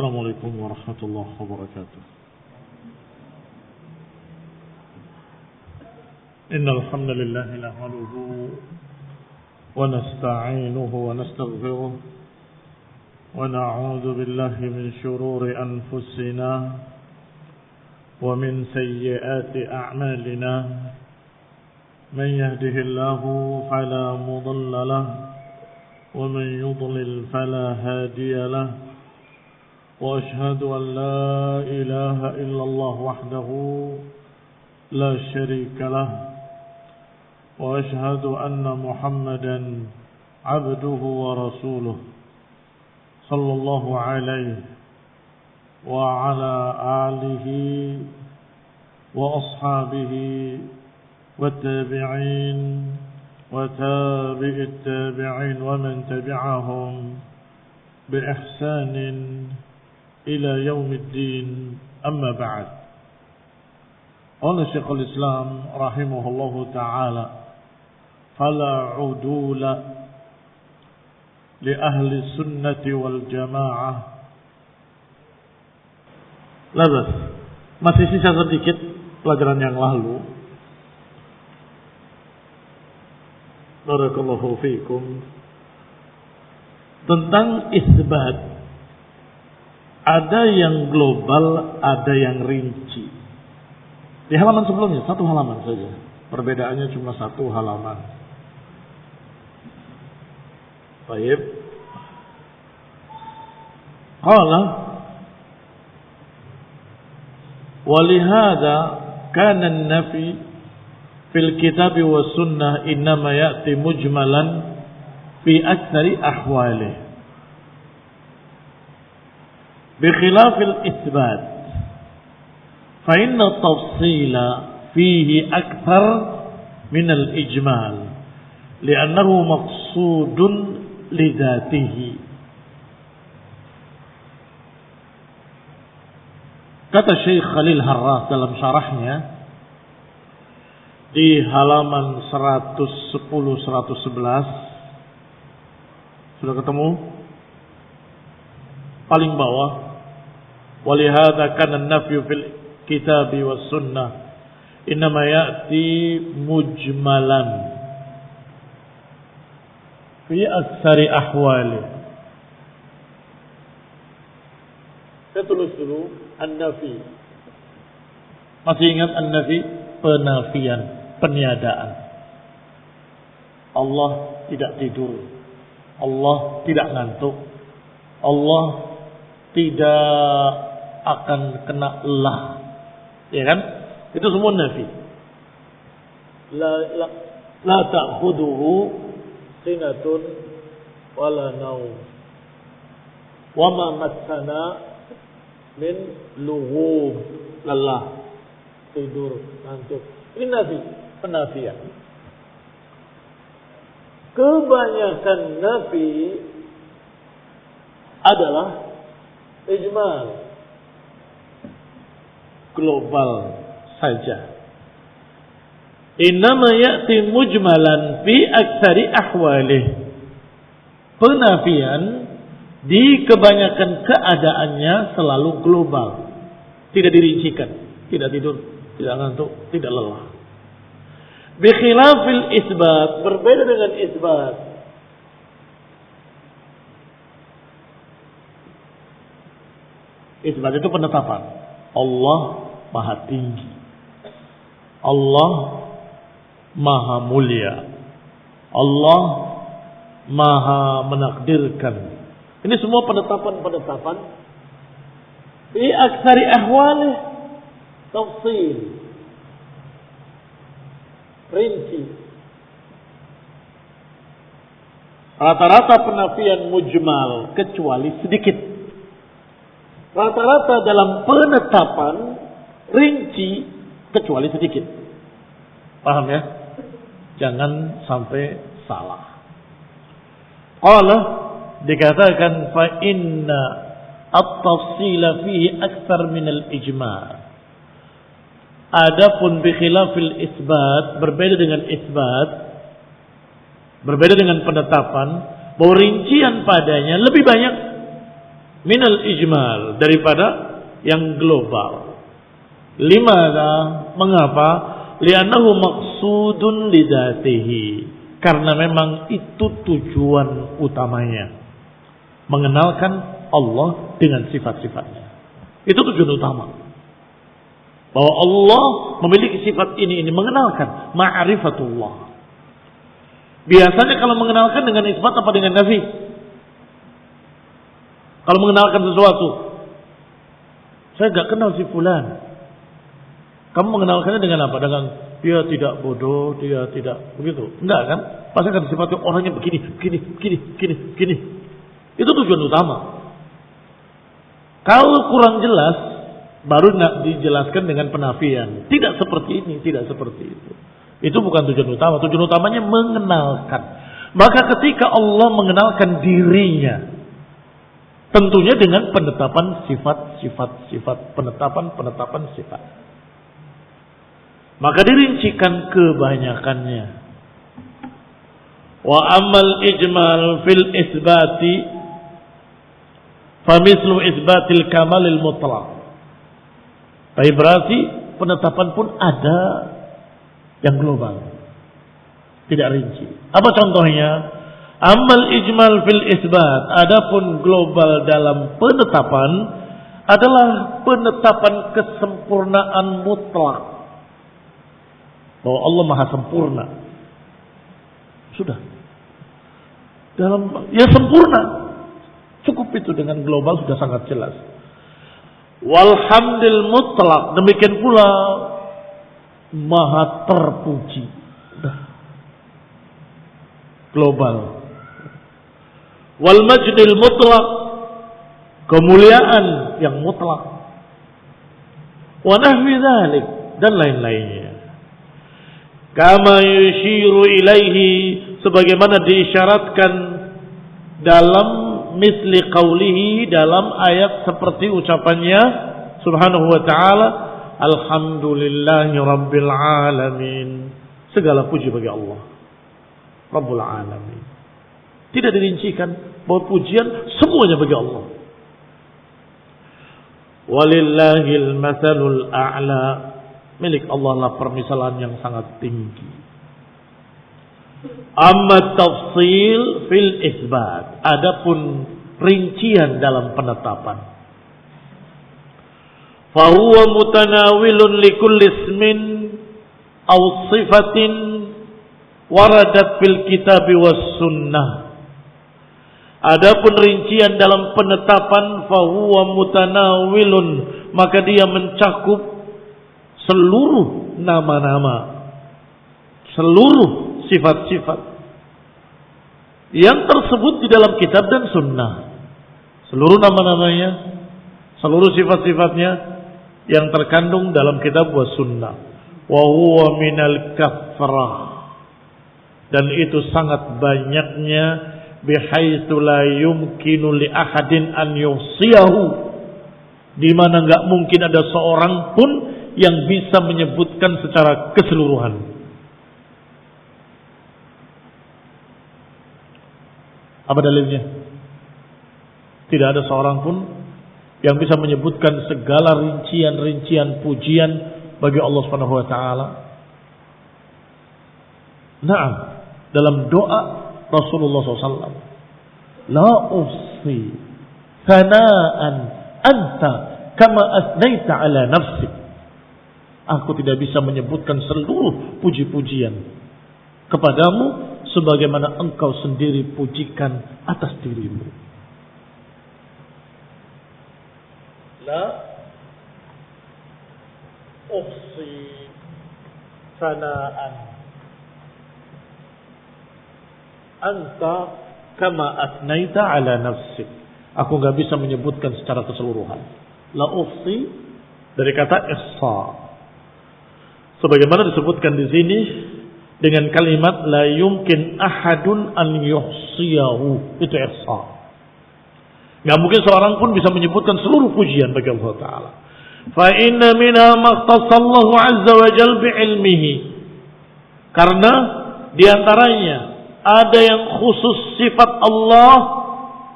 Assalamualaikum warahmatullahi wabarakatuh. Innal hamdalillah nahmaduhu wa nasta'inuhu wa nastaghfiruh wa na'udzu billahi min shururi anfusina wa min sayyiati a'malina. Man yahdihillahu fala mudilla lahu wa man yudlil fala hadiya lahu. وأشهد أن لا إله إلا الله وحده لا شريك له وأشهد أن محمدا عبده ورسوله صلى الله عليه وعلى آله وأصحابه والتابعين وتابع التابعين ومن تبعهم بإحسان إلى يوم الدين أما بعد. قال شيخ الإسلام رحمه الله تعالى فلا عدول لأهل السنة والجماعة. Labas, masih sisa sedikit pelajaran yang lalu. Barakallahu fiikum. Tentang isbat. Ada yang global, ada yang rinci. Di halaman sebelumnya, satu halaman saja. Perbedaannya cuma satu halaman. Baik. Qala walihada kana an-nafi fil kitab wa sunnah innama ya'ti mujmalan fi aktsari ahwalihi. بخلاف الإثبات فإن التفصيل فيه أكثر من الإجمال لأنه مقصود لذاته. Kata Syekh Khalil Harras dalam syarahnya di halaman 110-111, sudah ketemu? Paling bawah. ولهذا كان النفي في الكتاب والسنة إنما يأتي مجملا في أكثر أحواله. Saya tulis dulu an-nafi. Masih ingat an-nafi? Penafian, peniadaan. Allah tidak tidur, Allah tidak ngantuk, Allah tidak akan kena lelah, ya kan? Itu semua nafi. La ta'khuduhu sinatun wala naum wa ma massana min lughub, lelah, tidur, ngantuk. Ini nafi, penafian. Kebanyakan nafi adalah ijmal, global saja. Innama ya'ti mujmalan fi aktsari ahwalih. Penafian di kebanyakan keadaannya selalu global, tidak dirincikan, tidak tidur, tidak ngantuk, tidak lelah. Bi khilafil isbat, berbeda dengan isbat. Isbat itu penetapan. Allah Maha Tinggi, Allah Maha Mulia, Allah Maha Menakdirkan. Ini semua penetapan-penetapan di aksari ahwalih, tafsil, rinci. Rata-rata penafian mujmal kecuali sedikit. Rata-rata dalam penetapan rinci kecuali sedikit. Paham ya? Jangan sampai salah. Qala, dikatakan fa inna at-tafsila fihi aktsar min al-ijma'. Adapun bi khilafil isbat, berbeda dengan isbat, berbeda dengan penetapan, bahwa rincian padanya lebih banyak minal ijmal, daripada yang global. Limada, mengapa? Li'annahu maqsudun lidatihi, karena memang itu tujuan utamanya, mengenalkan Allah dengan sifat-sifatnya. Itu tujuan utama. Bahwa Allah memiliki sifat ini mengenalkan ma'rifatullah. Biasanya kalau mengenalkan dengan isbat apa dengan nafi? Kalau mengenalkan sesuatu, saya gak kenal si fulan. Kamu mengenalkannya dengan apa? Dengan dia tidak bodoh, dia tidak begitu. Enggak kan? Pasti akan disifati orangnya begini. Itu tujuan utama. Kalau kurang jelas, baru dijelaskan dengan penafian. Tidak seperti ini, tidak seperti itu. Itu bukan tujuan utama. Tujuan utamanya mengenalkan. Maka ketika Allah mengenalkan dirinya, tentunya dengan penetapan sifat, penetapan sifat. Maka dirincikan kebanyakannya. Wa amal ijmal fil isbati famislu isbatil kamalil mutlaq. Tapi berarti penetapan pun ada yang global, tidak rinci. Apa contohnya? Amal ijmal fil isbat, adapun global dalam penetapan adalah penetapan kesempurnaan mutlak. Bahwa Allah Maha sempurna. Sudah. Ya sempurna. Cukup itu dengan global sudah sangat jelas. Walhamdul mutlak, demikian pula Maha terpuji. Sudah. Global. Wal majdil mutlak, kemuliaan yang mutlak. Wa nahwi dzalik, dan lain-lainnya. Kama yushiru ilaihi, sebagaimana diisyaratkan dalam misli qawlihi, dalam ayat seperti ucapannya subhanahu wa ta'ala, alhamdulillahi rabbil alamin, segala puji bagi Allah Rabbul alamin. Tidak dirincikan bahwa pujian semuanya bagi Allah. Walillahil matsalul a'la, milik Allah lah permisalan yang sangat tinggi. Amma tafsil fil isbat, adapun rincian dalam penetapan. Fahuwa mutanawilun likulli ismin aw sifatin waradat fil kitabi was sunnah. Adapun rincian dalam penetapan, fahuwa mutanawilun, maka dia mencakup seluruh nama-nama, seluruh sifat-sifat yang tersebut di dalam kitab dan sunnah. Seluruh nama-namanya, seluruh sifat-sifatnya yang terkandung dalam kitab wa sunnah. Wa huwa minal kafrah, dan itu sangat banyaknya, bihaitsu la yumkinu li ahadin an yusiyahu, di mana enggak mungkin ada seorang pun yang bisa menyebutkan secara keseluruhan. Apa dalilnya? Tidak ada seorang pun yang bisa menyebutkan segala rincian-rincian pujian bagi Allah Subhanahu wa taala. Naam, dalam doa Rasulullah SAW, la ufsi thana'an anta kama asnaita ala nafsik. Aku tidak bisa menyebutkan seluruh puji-pujian kepadamu sebagaimana engkau sendiri pujikan atas dirimu. La ufsi sana'an anta kama asnaita ala nafsik. Aku enggak bisa menyebutkan secara keseluruhan. La ufsi dari kata ihsa, sebagaimana disebutkan di sini dengan kalimat la yumkin ahadun an yuhsiyahu, itu ihsa. Enggak mungkin seorang pun bisa menyebutkan seluruh pujian bagi Allah Ta'ala. Fa inna minha maqtasallahu azza wa jalla bi'ilmihi, karena diantaranya ada yang khusus sifat Allah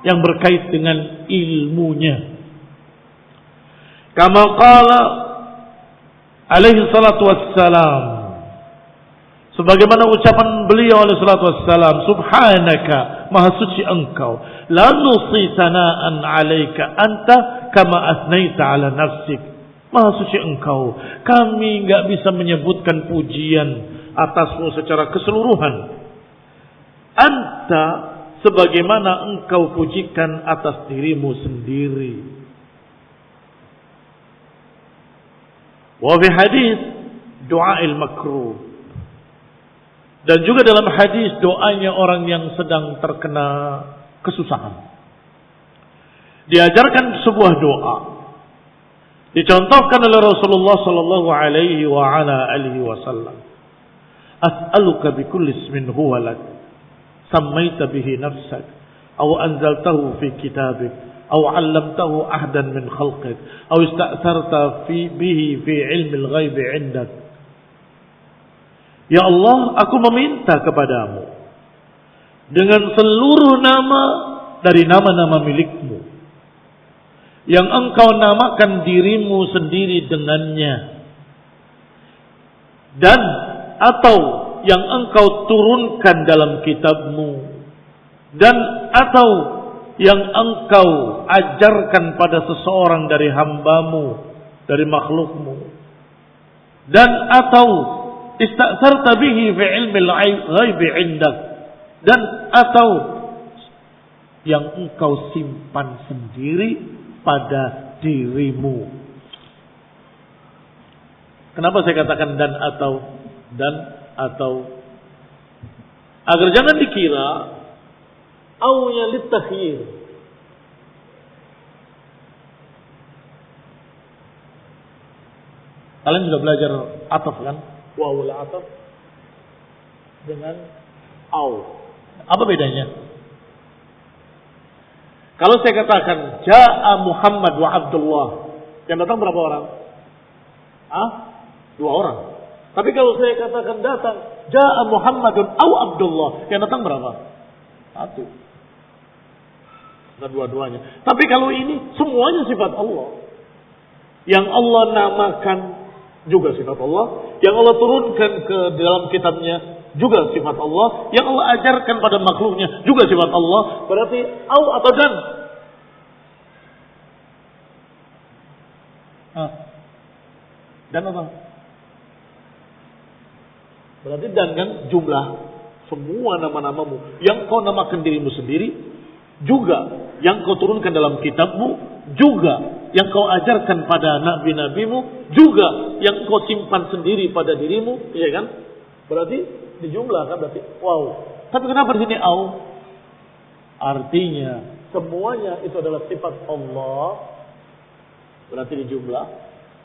yang berkait dengan ilmunya. Kama qala alaihi salatu wassalam, sebagaimana ucapan beliau alaihi salatu wassalam, subhanaka, maha suci engkau, la nusi sana'an alaika anta kama asnaita ala nafsik. Maha suci engkau, kami enggak bisa menyebutkan pujian atasmu secara keseluruhan. Anta, sebagaimana engkau pujikan atas dirimu sendiri. Wa fi hadis du'ail makruh, dan juga dalam hadis doanya orang yang sedang terkena kesusahan. Diajarkan sebuah doa, dicontohkan oleh Rasulullah sallallahu alaihi wa ala alihi wasallam. As'aluka bi kulli ismin huwa lak, sammaita bihi nafsak, aw anzaltahu fi kitabik, aw 'allamtahu ahdan min khalqik, aw ista'tharta bihi fi 'ilmi al-ghaib 'indak. Ya Allah, aku meminta kepadamu dengan seluruh nama dari nama-nama milikmu yang engkau namakan dirimu sendiri dengannya, dan atau yang engkau turunkan dalam kitabmu, dan atau yang engkau ajarkan pada seseorang dari hambamu, dari makhlukmu, dan atau ista'sarta bihi fi ilmi al-ghaib 'indak, dan atau yang engkau simpan sendiri pada dirimu. Kenapa saya katakan dan atau? Agar jangan dikira aunya litakhyir. Kalian sudah belajar ataf kan? Wawul ataf dengan au. Apa bedanya? Kalau saya katakan Ja'a Muhammad wa Abdullah, yang datang berapa orang? 2 orang. Tapi kalau saya katakan datang Ja'a Muhammadun au Abdullah, yang datang berapa? 1. Nah, dua-duanya. Tapi kalau ini semuanya sifat Allah. Yang Allah namakan juga sifat Allah, yang Allah turunkan ke dalam kitabnya juga sifat Allah, yang Allah ajarkan pada makhluknya juga sifat Allah. Berarti au atau dan? Dan apa? Berarti dan kan jumlah semua nama-namamu yang kau namakan dirimu sendiri, juga yang kau turunkan dalam kitabmu, juga yang kau ajarkan pada nabi-nabimu, juga yang kau simpan sendiri pada dirimu, iya kan? Berarti dijumlahkan berarti wow. Tapi kenapa di sini au? Artinya semuanya itu adalah sifat Allah, berarti dijumlah.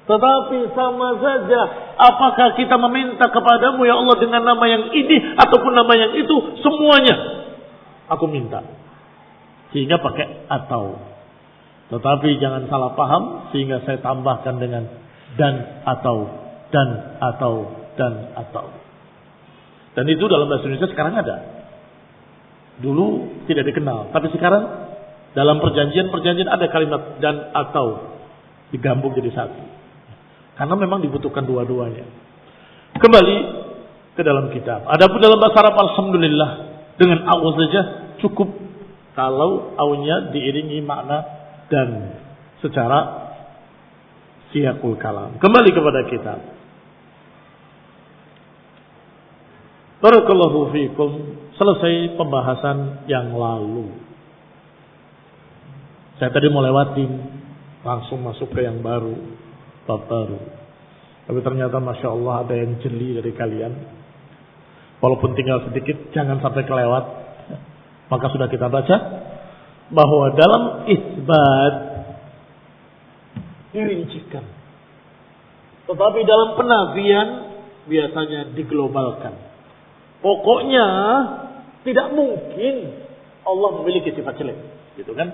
Tetapi sama saja, apakah kita meminta kepadamu ya Allah dengan nama yang ini ataupun nama yang itu, semuanya aku minta. Sehingga pakai atau. Tetapi jangan salah paham sehingga saya tambahkan dengan dan atau. Dan itu dalam bahasa Indonesia sekarang ada. Dulu tidak dikenal, tapi sekarang dalam perjanjian ada kalimat dan atau digabung jadi satu. Karena memang dibutuhkan dua-duanya. Kembali ke dalam kitab. Adapun dalam bahasa Arab, alhamdulillah, dengan au saja cukup kalau aunya diiringi makna dan secara siyaqul kalam. Kembali kepada kitab. Barakallahu fiikum. Selesai pembahasan yang lalu. Saya tadi mau lewatin, langsung masuk ke yang baru, bab baru. Tapi ternyata Masya Allah ada yang jeli dari kalian. Walaupun tinggal sedikit, jangan sampai kelewat. Maka sudah kita baca bahwa dalam isbat dirincikan, tetapi dalam penafian biasanya diglobalkan. Pokoknya tidak mungkin Allah memiliki sifat jelek, gitu kan?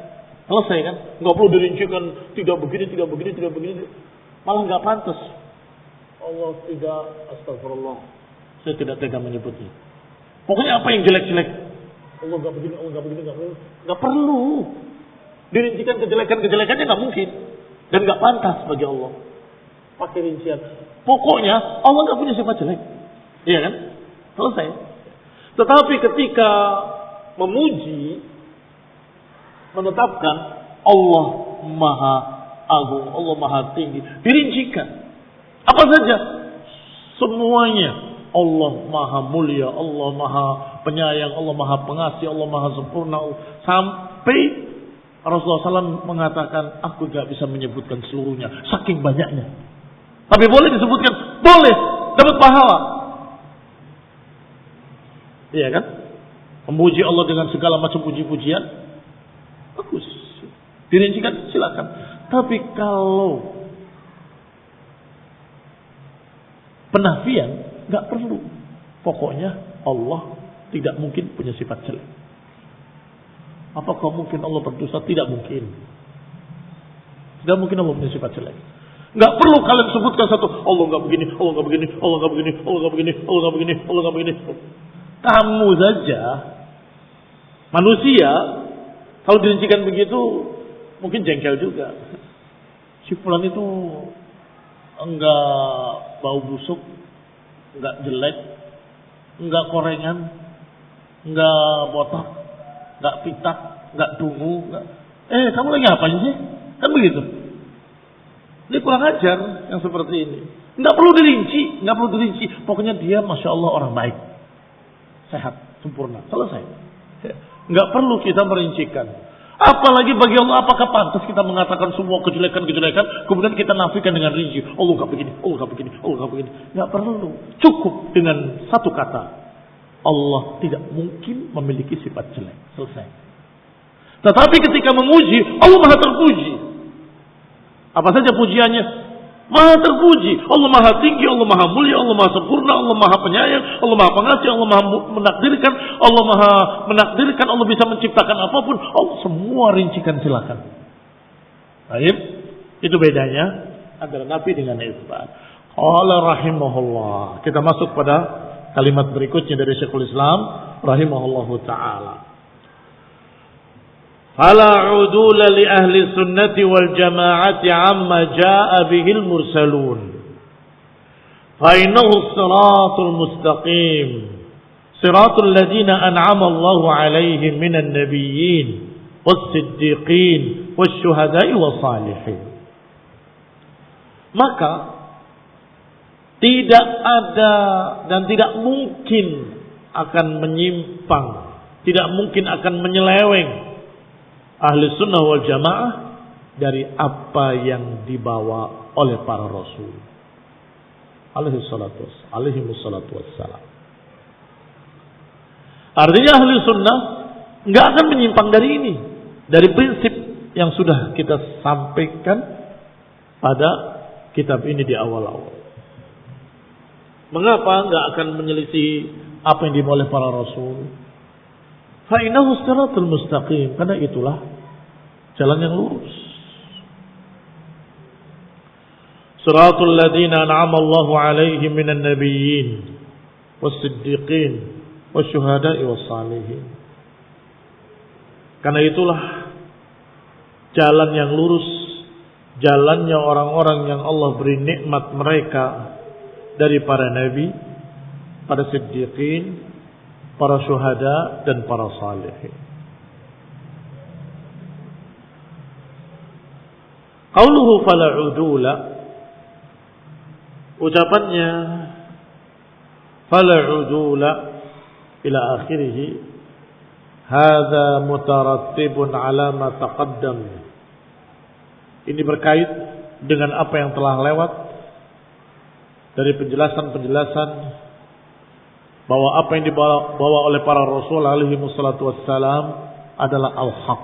Selesai kan? Nggak perlu dirincikan tidak begini, malah nggak pantas. Allah tidak, astagfirullah, saya tidak tega menyebutnya. Pokoknya apa yang jelek-jelek, Allah nggak begini, Allah nggak begini, nggak perlu dirincikan kejelekannya nggak mungkin dan nggak pantas bagi Allah. Pakai rincian. Pokoknya Allah nggak punya sifat jelek, iya kan? Selesai. Tetapi ketika memuji, menetapkan Allah Maha Agung, Allah Maha Tinggi, dirincikan apa saja, semuanya. Allah Maha Mulia, Allah Maha Penyayang, Allah Maha Pengasih, Allah Maha Sempurna. Sampai Rasulullah SAW mengatakan, aku gak bisa menyebutkan seluruhnya, saking banyaknya. Tapi boleh disebutkan, boleh, dapat pahala. Iya kan? Memuji Allah dengan segala macam puji-pujian, bagus. Dirincikan, silakan. Tapi kalau penafian, nggak perlu. Pokoknya Allah tidak mungkin punya sifat jelek. Apakah mungkin Allah berdosa? Tidak mungkin. Tidak mungkin Allah punya sifat jelek. Nggak perlu kalian sebutkan satu. Allah nggak begini, Allah nggak begini, Allah nggak begini, Allah nggak begini, Allah nggak begini, Allah nggak begini. Kamu saja manusia kalau dirincikan begitu mungkin jengkel juga. Si fulan itu enggak bau busuk, enggak jelek, enggak korengan, enggak botak, enggak pitak, enggak dungu, enggak. Kamu lagi ngapain sih? Kan begitu. Ini kurang ajar yang seperti ini. Enggak perlu dirinci. Pokoknya dia Masya Allah orang baik. Sehat, sempurna, selesai. Enggak perlu kita merincikan. Apalagi bagi Allah, apakah pantas kita mengatakan semua kejelekan-kejelekan, kemudian kita nafikan dengan rinci. Allah nggak begini, Allah nggak begini, Allah nggak begini. Nggak perlu. Cukup dengan satu kata. Allah tidak mungkin memiliki sifat jelek. Selesai. Tetapi ketika memuji, Allah Maha terpuji. Apa saja pujiannya? Maha terpuji. Allah Maha tinggi, Allah Maha mulia, Allah Maha sempurna, Allah Maha penyayang, Allah Maha pengasih, Allah Maha menakdirkan, Allah Maha menakdirkan, Allah bisa menciptakan apapun. Allah semua rincikan, silakan. Baik, itu bedanya antara nafi dengan isbat. Qala rahimahullah. Kita masuk pada kalimat berikutnya dari Syekhul Islam rahimahullahu taala. Fala udula li ahli sunnati wal jama'ati amma ja'a bihil mursalun. Fa innahu siratul mustaqim. Siratul ladina an'ama Allahu alaihim minan nabiyyin was-siddiqin wasyuhada'i was-salihin. Maka tidak ada dan tidak mungkin akan menyimpang, tidak mungkin akan menyeleweng ahli sunnah wal jamaah dari apa yang dibawa oleh para rasul alaihi salatu wassalam. Artinya ahli sunnah nggak akan menyimpang dari ini, dari prinsip yang sudah kita sampaikan pada kitab ini di awal-awal. Mengapa nggak akan menyelisih apa yang dibawa oleh para rasul? Fa innahu siratul mustaqim, karena itulah jalan yang lurus. Siratul ladzina an'ama Allahu 'alaihim minan nabiyyin was-siddiqin wasyuhada'i was-salihin. Karena itulah jalan yang lurus, jalannya orang-orang yang Allah beri nikmat mereka dari para nabi, para siddiqin, para syuhada dan para salihin. Qauluhu fala udula, ucapannya fala udula ila akhirih, hadza mutarattibun ala ma taqaddam. Ini berkait dengan apa yang telah lewat dari penjelasan-penjelasan bahwa apa yang dibawa oleh para rasul alaihi wassalatu wassalam adalah al-haq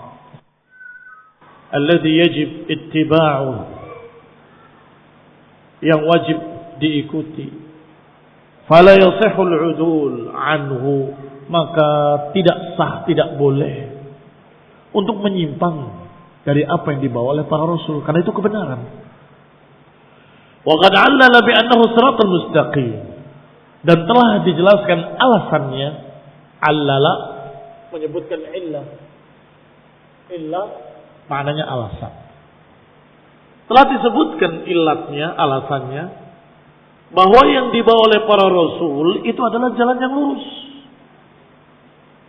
alladhi yajib ittiba'uh, yang wajib diikuti. Fala yasihul udul anhu, maka tidak sah, tidak boleh untuk menyimpang dari apa yang dibawa oleh para rasul, karena itu kebenaran. Wa qad 'allala bi annahu siratal mustaqim, dan telah dijelaskan alasannya. Allala menyebutkan illah. Illah maknanya alasan. Telah disebutkan illatnya, alasannya, bahwa yang dibawa oleh para rasul itu adalah jalan yang lurus.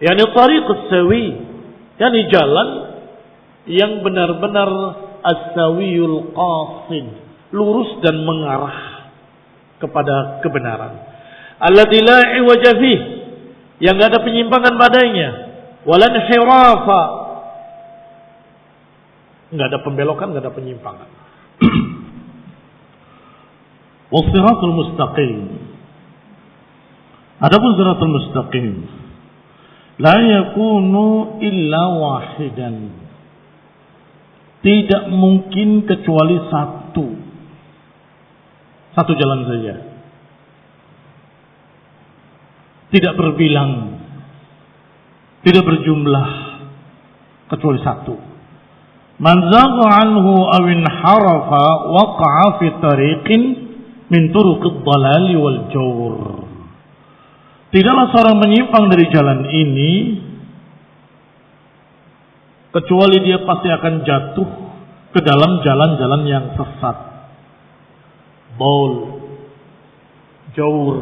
Yani tariqus sawi, yani jalan yang benar-benar as-sawiyul qasid, lurus dan mengarah kepada kebenaran. Alladzi la iwaja fih, yang enggak ada penyimpangan padanya, walan hirafa, enggak ada pembelokan, enggak ada penyimpangan. Wassiratul mustaqim. Adapun siratul mustaqim la yakunu illa wahidan. Tidak mungkin kecuali satu. Satu jalan saja. Tidak berbilang, tidak berjumlah, kecuali satu. Man zagha anhu aw inharafa waqa'a fi tariqin min turuqid dhalali wal jawr. Tidaklah seorang menyimpang dari jalan ini kecuali dia pasti akan jatuh ke dalam jalan-jalan yang sesat. Dhal, jawr.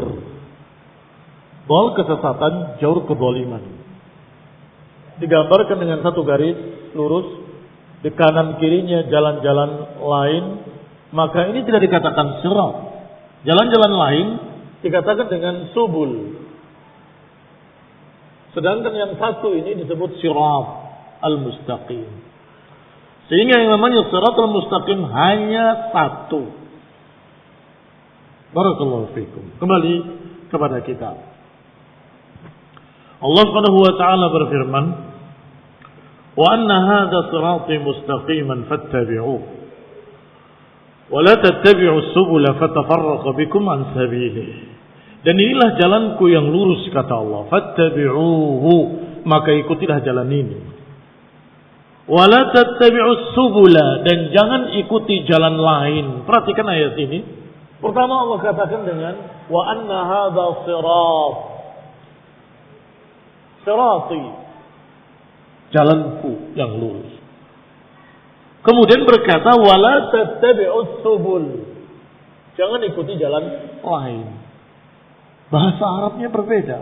Dhal kesesatan, jawr kezaliman. Digambarkan dengan satu garis lurus, di kanan kirinya jalan-jalan lain, maka ini tidak dikatakan sirat. Jalan-jalan lain dikatakan dengan subul. Sedangkan yang satu ini disebut sirat al-mustaqim. Sehingga yang namanya sirat al-mustaqim hanya satu. Barakallahu fikum. Kembali kepada kita. Allah Subhanahu wa taala berfirman, "Wa anna hadza sirati mustaqiman fattabi'uhu wa la tattabi'us subula fatafarraqa bikum an sabilihi." Dan inilah jalanku yang lurus, kata Allah. Fattabi'uhu, maka ikutilah jalan ini. Wa la tattabi'us subula, dan jangan ikuti jalan lain. Perhatikan ayat ini. Pertama Allah katakan dengan wa anna hadza sirat. Sirati, jalanku yang lurus. Kemudian berkata wala tattabi'us subul, jangan ikuti jalan lain. Bahasa Arabnya berbeda.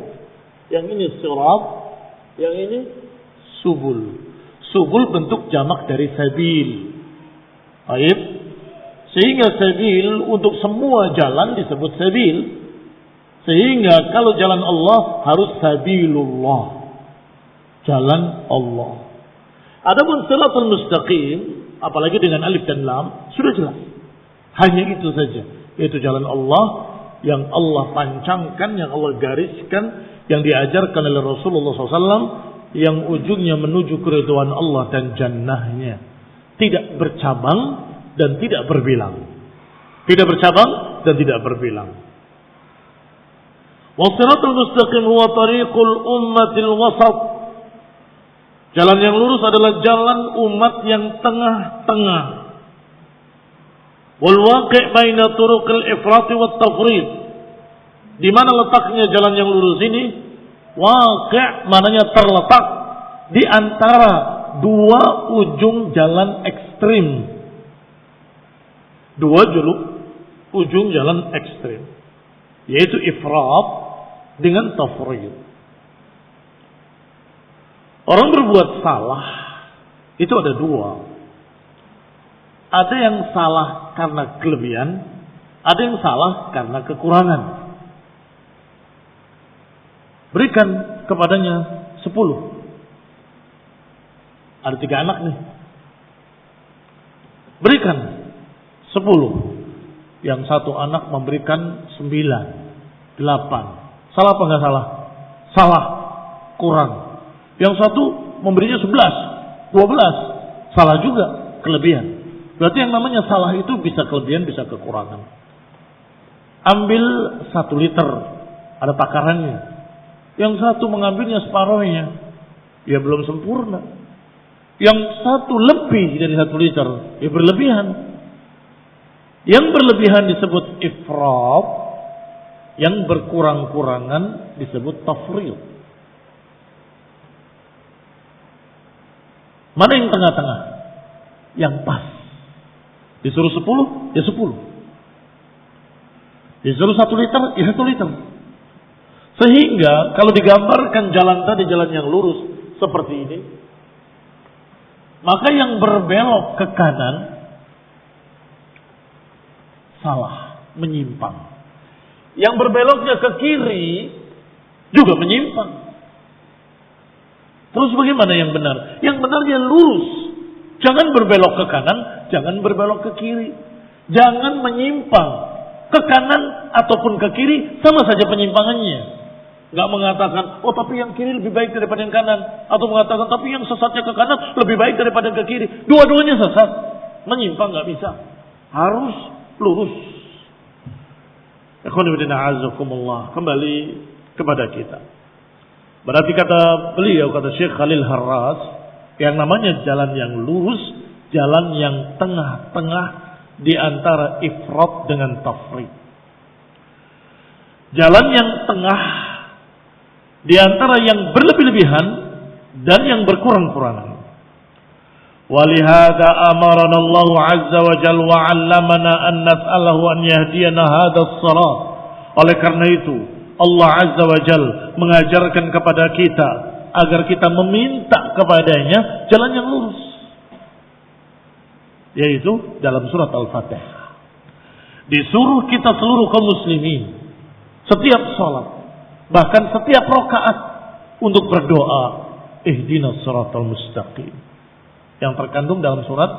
Yang ini sirat, yang ini subul. Subul bentuk jamak dari sabil. Baik. Sehingga sabil untuk semua jalan disebut sabil. Sehingga kalau jalan Allah harus sabilullah, jalan Allah. Adapun siratul mustaqim, apalagi dengan alif dan lam, sudah jelas. Hanya itu saja, yaitu jalan Allah yang Allah pancangkan, yang Allah gariskan, yang diajarkan oleh Rasulullah SAW, yang ujungnya menuju keridhaan Allah dan jannahnya. Tidak bercabang dan tidak berbilang. Tidak bercabang dan tidak berbilang. Wassiratul mustaqim huwa tariqul ummatil wasat. Jalan yang lurus adalah jalan umat yang tengah-tengah. Wal waqi' baina turuqil ifrat wat tafrid. Di mana letaknya jalan yang lurus ini? Waqi' maknanya terletak di antara dua ujung jalan ekstrim. Dua ujung jalan ekstrim, yaitu ifrat dengan tafrid. Orang berbuat salah itu ada dua. Ada yang salah karena kelebihan, ada yang salah karena kekurangan. Berikan kepadanya 10. Ada 3 anak nih. Berikan 10. Yang satu anak memberikan 9, 8. Salah apa enggak salah? Salah, kurang. Yang satu memberinya 11, 12. Salah juga, kelebihan. Berarti yang namanya salah itu bisa kelebihan, bisa kekurangan. Ambil 1 liter, ada takarannya. Yang satu mengambilnya separuhnya, ya belum sempurna. Yang satu lebih dari 1 liter, ya berlebihan. Yang berlebihan disebut ifrat, yang berkurang-kurangan disebut tafrid. Mana yang tengah-tengah? Yang pas. Disuruh 10, ya 10. Disuruh 1 liter, ya 1 liter. Sehingga kalau digambarkan jalan tadi, jalan yang lurus seperti ini, maka yang berbelok ke kanan salah, menyimpang. Yang berbeloknya ke kiri juga menyimpang. Terus bagaimana yang benar? Yang benarnya lurus. Jangan berbelok ke kanan, jangan berbelok ke kiri. Jangan menyimpang ke kanan ataupun ke kiri, sama saja penyimpangannya. Gak mengatakan, oh tapi yang kiri lebih baik daripada yang kanan. Atau mengatakan, tapi yang sesatnya ke kanan lebih baik daripada yang ke kiri. Dua-duanya sesat. Menyimpang gak bisa. Harus lurus. Kembali kepada kita. Berarti kata beliau, kata Syekh Khalil Harras, yang namanya jalan yang lurus, jalan yang tengah-tengah di antara ifrat dengan tafrid. Jalan yang tengah di antara yang berlebih-lebihan dan yang berkurang-kurangan. Walihada amarana Allah azza wa jalla wa 'allamana an nas'alahu an yahdiyana hadzal sirat. Oleh karena itu, Allah azza wa jalla mengajarkan kepada kita agar kita meminta kepadanya jalan yang lurus. Yaitu dalam surat Al-Fatihah. Disuruh kita seluruh kaum muslimin setiap salat, bahkan setiap rakaat untuk berdoa, ihdinas siratal mustaqim, yang terkandung dalam surat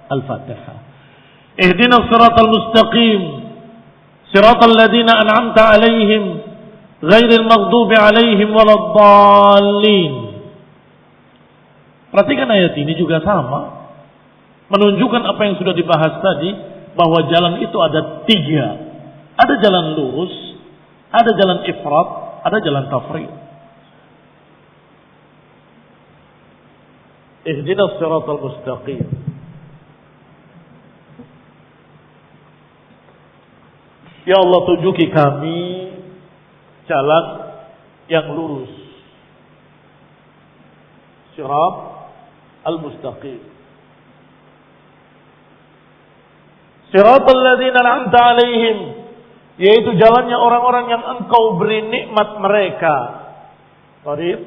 Al-Fatihah. Ihdinas siratal mustaqim, siratal ladzina an'amta 'alaihim, ghairil maghdubi 'alaihim waladdallin. Perhatikan ayat ini juga sama, menunjukkan apa yang sudah dibahas tadi, bahwa jalan itu ada 3. Ada jalan lurus, ada jalan ifrat, ada jalan tafrid. Ihdinas siratal mustaqim. Ya Allah, tunjuki kami jalan yang lurus. Sirat al-mustaqim. Siratal ladzina an'amta 'alaihim, yaitu jalannya orang-orang yang engkau beri nikmat mereka. Tariq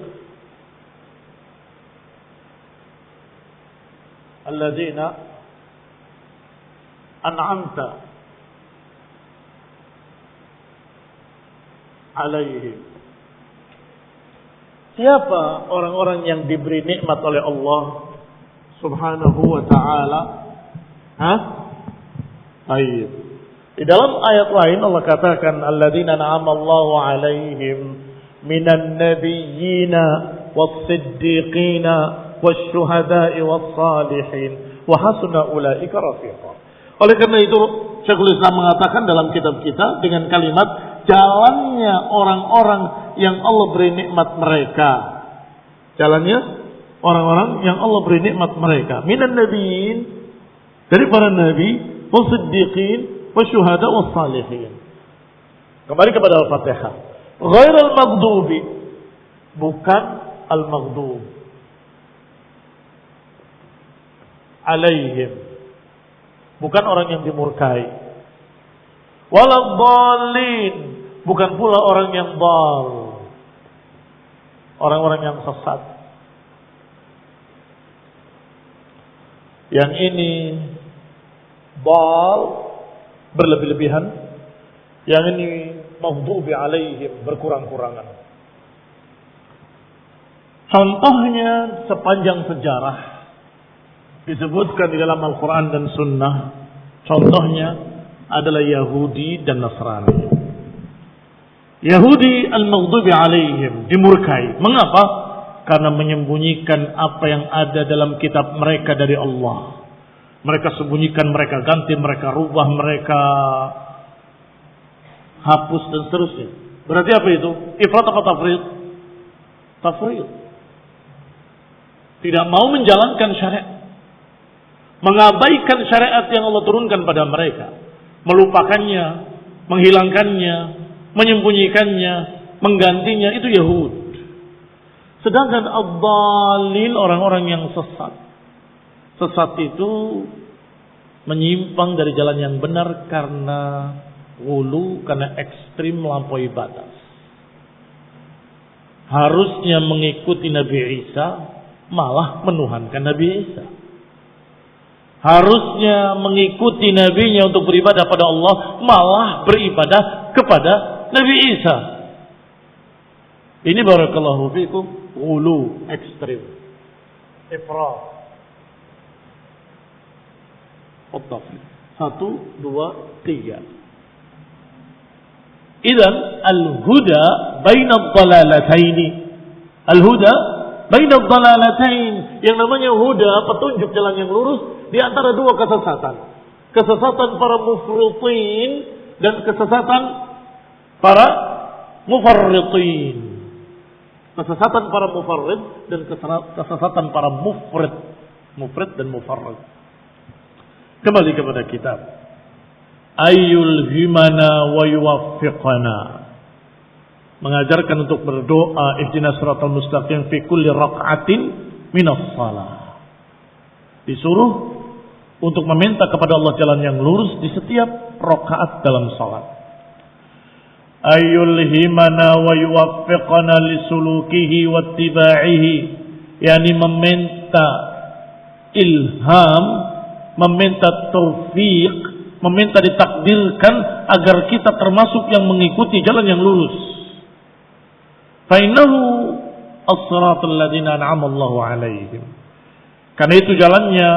alladzina an'amta 'alaihim. Siapa orang-orang yang diberi nikmat oleh Allah Subhanahu wa ta'ala? Baik. Di dalam ayat lain Allah katakan alladzina an'ama Allahu 'alaihim minan nabiyyina was-siddiqina wasyuhada'i was-salihin wa hasuna ulaika rafiqa. Oleh karena itu Syekhul Islam mengatakan dalam kitab kita dengan kalimat jalannya orang-orang yang Allah beri nikmat mereka. Jalannya orang-orang yang Allah beri nikmat mereka. Minan nabiyyin, dari para nabi, was-siddiqin, wasyuhada, was-salihin. Kembali kepada Al-Fatihah. Ghairul maghdubi, bukan al-maghdub, alaihim, bukan orang yang dimurkai. Waladhdallin, bukan pula orang yang dhal, orang-orang yang sesat. Yang ini dhal, berlebih-lebihan. Yang ini maghdubi alaihim, berkurang-kurangan. Contohnya sepanjang sejarah disebutkan di dalam Al-Quran dan Sunnah. Contohnya adalah Yahudi dan Nasrani. Yahudi al-maghdubi alaihim, dimurkai. Mengapa? Karena menyembunyikan apa yang ada dalam kitab mereka dari Allah. Mereka sembunyikan, mereka ganti, mereka rubah, mereka hapus dan seterusnya. Berarti apa itu? Ifrat apa tafrid? Tafrid. Tidak mau menjalankan syariat, mengabaikan syariat yang Allah turunkan pada mereka, melupakannya, menghilangkannya, menyembunyikannya, menggantinya. Itu Yahud. Sedangkan ad-dhalin, orang-orang yang sesat, sesat itu menyimpang dari jalan yang benar karena ghulu, karena ekstrim melampaui batas. Harusnya mengikuti Nabi Isa, malah menuhankan Nabi Isa. Harusnya mengikuti nabinya untuk beribadah pada Allah, malah beribadah kepada Nabi Isa. Ini barakallahu fikum ghulu, ekstrim, ifrat. Satu, dua, tiga. Idzan al-huda baina ad-dalalataini. Al-huda baina ad-dalalataini. Yang namanya huda, petunjuk jalan yang lurus di antara dua kesesatan. Kesesatan para mufritin dan kesesatan para mufarritin. Kesesatan para mufarrid dan kesesatan para mufrid. Mufrid dan mufarrid. Kembali kepada kitab. Ayyul himana wa yuwaffiqana. Mengajarkan untuk berdoa ihdinas siratal mustaqim fi kulli raq'atin minas shalah. Disuruh untuk meminta kepada Allah jalan yang lurus di setiap rakaat dalam salat. Ayyul himana wa yuwaffiqana lisulukihi wattiba'ihi. Yani meminta ilham, meminta taufik, meminta ditakdirkan agar kita termasuk yang mengikuti jalan yang lurus. Fa innahu as-siratal ladzina an'ama Allahu 'alaihim. Karena itu jalannya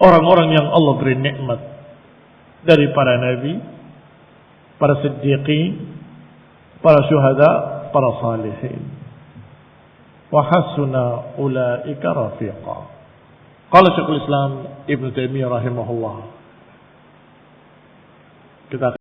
orang-orang yang Allah beri nikmat dari para nabi, para siddiqin, para syuhada, para salihin. Wa hasuna ulaika rafiqa. Qala Syekhul Islam Ibnu Taimiyah rahimahullah. Kita